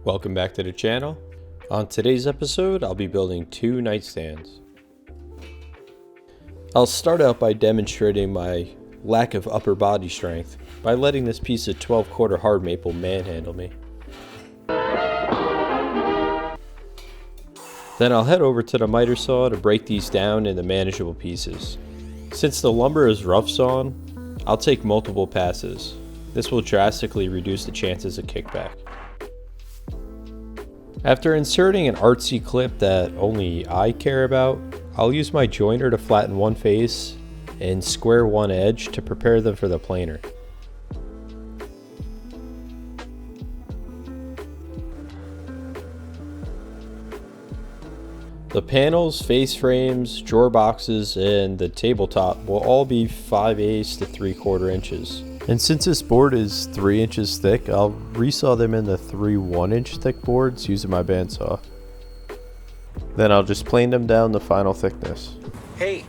Welcome back to the channel. On today's episode, I'll be building 2 nightstands. I'll start out by demonstrating my lack of upper body strength by letting this piece of 12-quarter hard maple manhandle me. Then I'll head over to the miter saw to break these down into manageable pieces. Since the lumber is rough sawn, I'll take multiple passes. This will drastically reduce the chances of kickback. After inserting an artsy clip that only I care about, I'll use my joiner to flatten one face and square one edge to prepare them for the planer. The panels, face frames, drawer boxes, and the tabletop will all be 5/8 to 3/4 inches. And since this board is 3 inches thick, I'll resaw them into 3 1-inch thick boards using my bandsaw. Then I'll just plane them down the final thickness. Hey,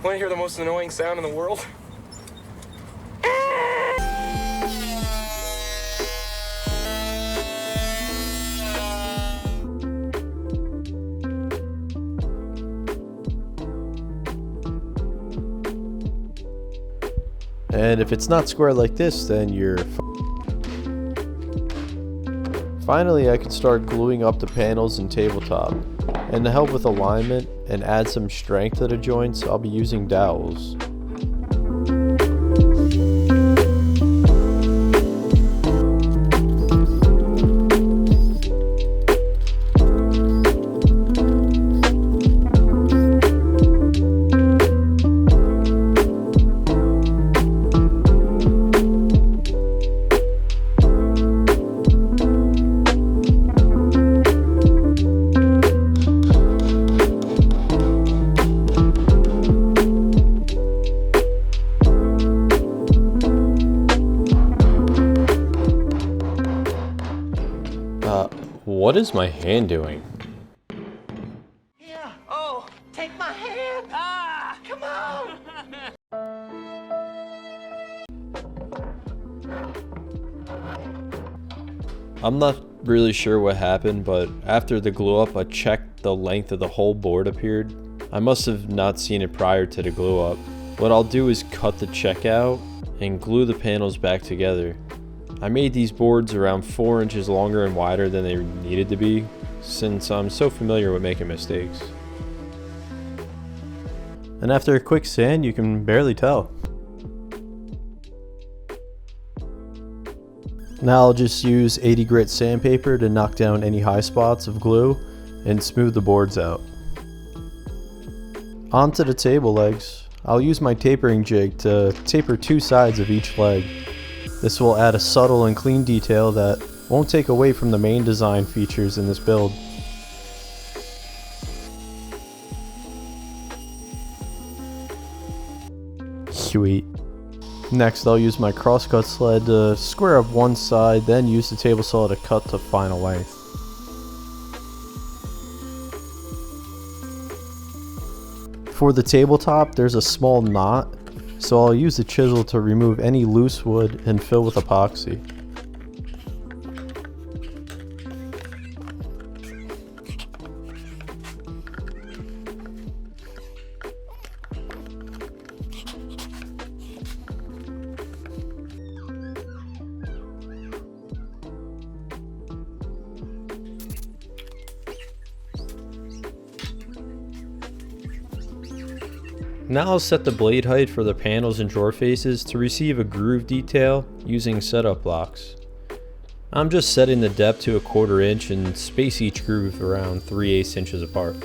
want to hear the most annoying sound in the world? And if it's not square like this, then you're Finally, I can start gluing up the panels and tabletop. And to help with alignment and add some strength to the joints, I'll be using dowels. What is my hand doing? Yeah. Oh, take my hand. Ah, come on. I'm not really sure what happened, but after the glue up, I checked the length of the whole board appeared. I must have not seen it prior to the glue up. What I'll do is cut the check out and glue the panels back together. I made these boards around 4 inches longer and wider than they needed to be, since I'm so familiar with making mistakes. And after a quick sand, you can barely tell. Now I'll just use 80 grit sandpaper to knock down any high spots of glue and smooth the boards out. Onto the table legs, I'll use my tapering jig to taper 2 sides of each leg. This will add a subtle and clean detail that won't take away from the main design features in this build. Sweet. Next, I'll use my crosscut sled to square up one side, then use the table saw to cut to final length. For the tabletop, there's a small knot, so I'll use the chisel to remove any loose wood and fill with epoxy. Now I'll set the blade height for the panels and drawer faces to receive a groove detail using setup blocks. I'm just setting the depth to 1/4 inch and space each groove around 3/8 inches apart.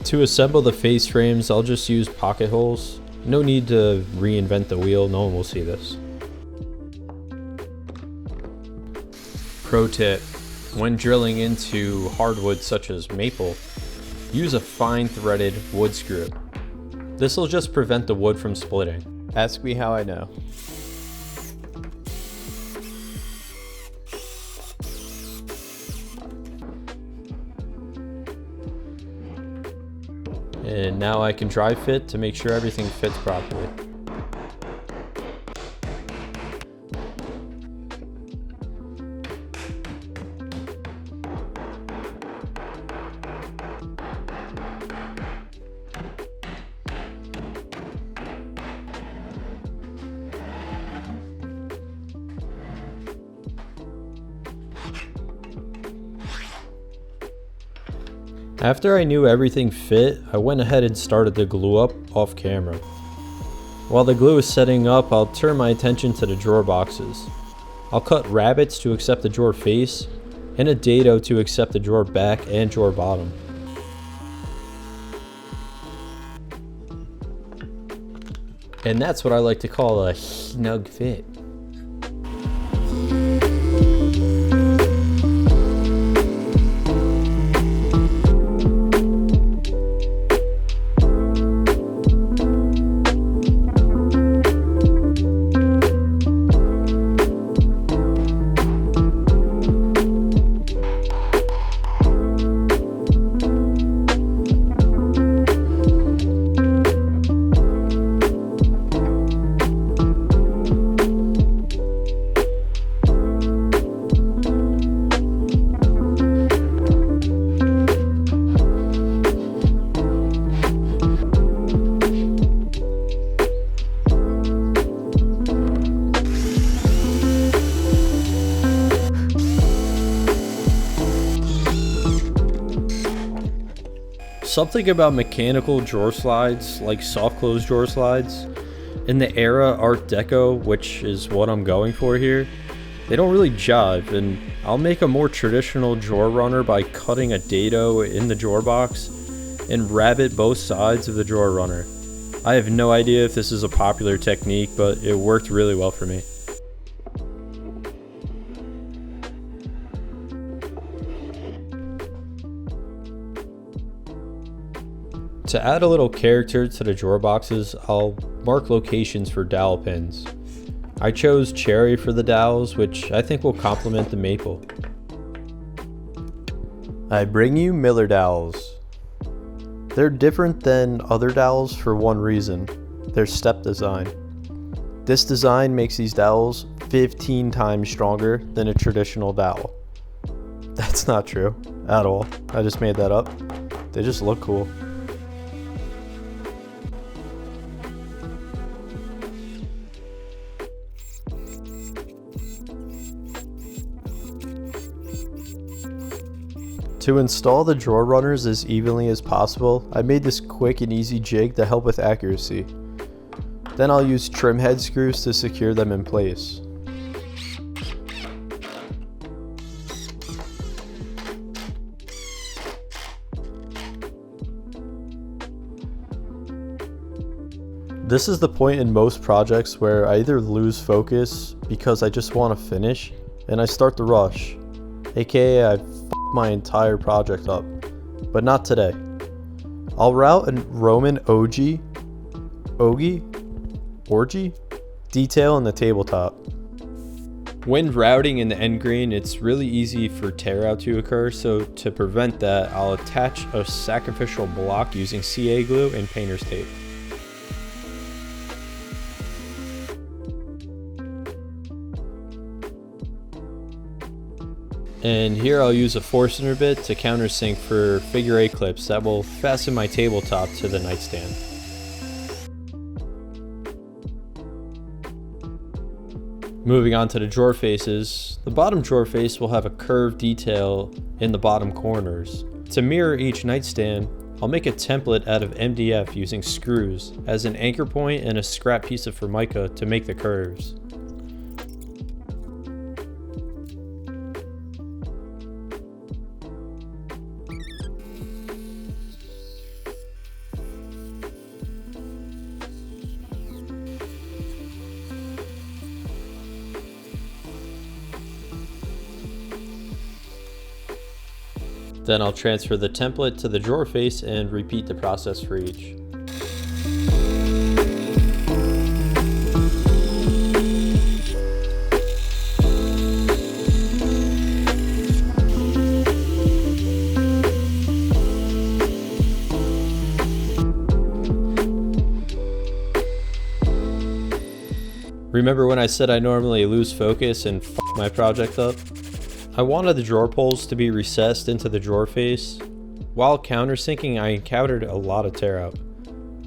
To assemble the face frames, I'll just use pocket holes. No need to reinvent the wheel, no one will see this. Pro tip, when drilling into hardwood such as maple, use a fine threaded wood screw. This will just prevent the wood from splitting. Ask me how I know. And now I can dry fit to make sure everything fits properly. After I knew everything fit, I went ahead and started the glue up off camera. While the glue is setting up, I'll turn my attention to the drawer boxes. I'll cut rabbets to accept the drawer face, and a dado to accept the drawer back and drawer bottom. And that's what I like to call a snug fit. Something about mechanical drawer slides, like soft close drawer slides, in the era Art Deco, which is what I'm going for here, they don't really jive, and I'll make a more traditional drawer runner by cutting a dado in the drawer box and rabbet both sides of the drawer runner. I have no idea if this is a popular technique, but it worked really well for me. To add a little character to the drawer boxes, I'll mark locations for dowel pins. I chose cherry for the dowels, which I think will complement the maple. I bring you Miller dowels. They're different than other dowels for one reason: their step design. This design makes these dowels 15 times stronger than a traditional dowel. That's not true at all. I just made that up. They just look cool. To install the drawer runners as evenly as possible, I made this quick and easy jig to help with accuracy. Then I'll use trim head screws to secure them in place. This is the point in most projects where I either lose focus because I just want to finish and I start to rush, aka I my entire project up, but not today. I'll route a Roman orgy detail in the tabletop. When routing in the end grain, it's really easy for tear out to occur, so to prevent that, I'll attach a sacrificial block using CA glue and painter's tape. And here I'll use a Forstner bit to countersink for figure 8 clips that will fasten my tabletop to the nightstand. Moving on to the drawer faces, the bottom drawer face will have a curved detail in the bottom corners. To mirror each nightstand, I'll make a template out of MDF using screws as an anchor point and a scrap piece of Formica to make the curves. Then I'll transfer the template to the drawer face and repeat the process for each. Remember when I said I normally lose focus and f my project up? I wanted the drawer pulls to be recessed into the drawer face. While countersinking, I encountered a lot of tear out.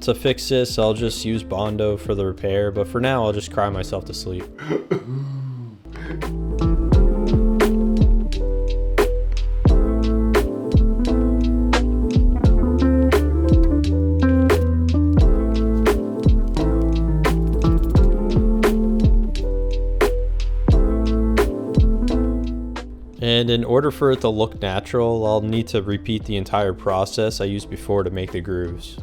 To fix this, I'll just use Bondo for the repair, but for now I'll just cry myself to sleep. And in order for it to look natural, I'll need to repeat the entire process I used before to make the grooves.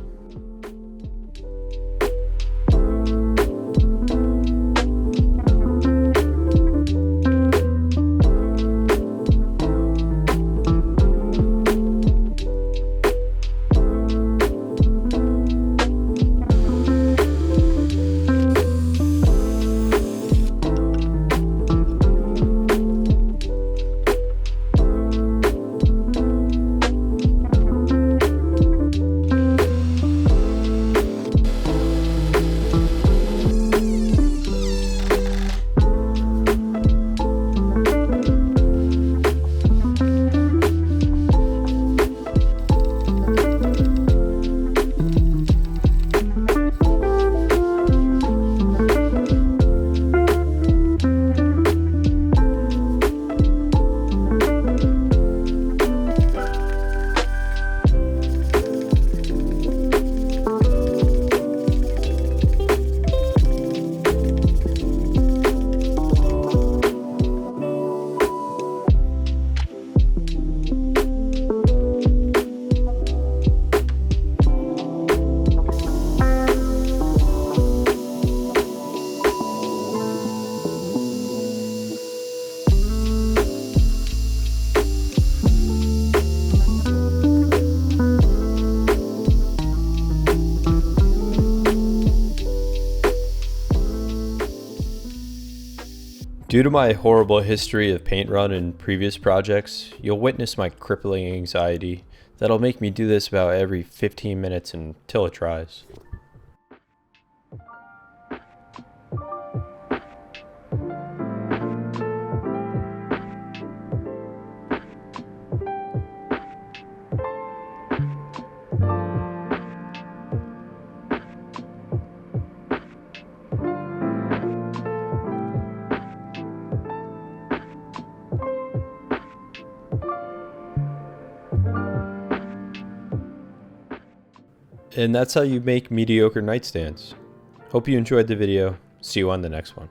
Due to my horrible history of paint run and previous projects, you'll witness my crippling anxiety that'll make me do this about every 15 minutes until it dries. And that's how you make mediocre nightstands. Hope you enjoyed the video. See you on the next one.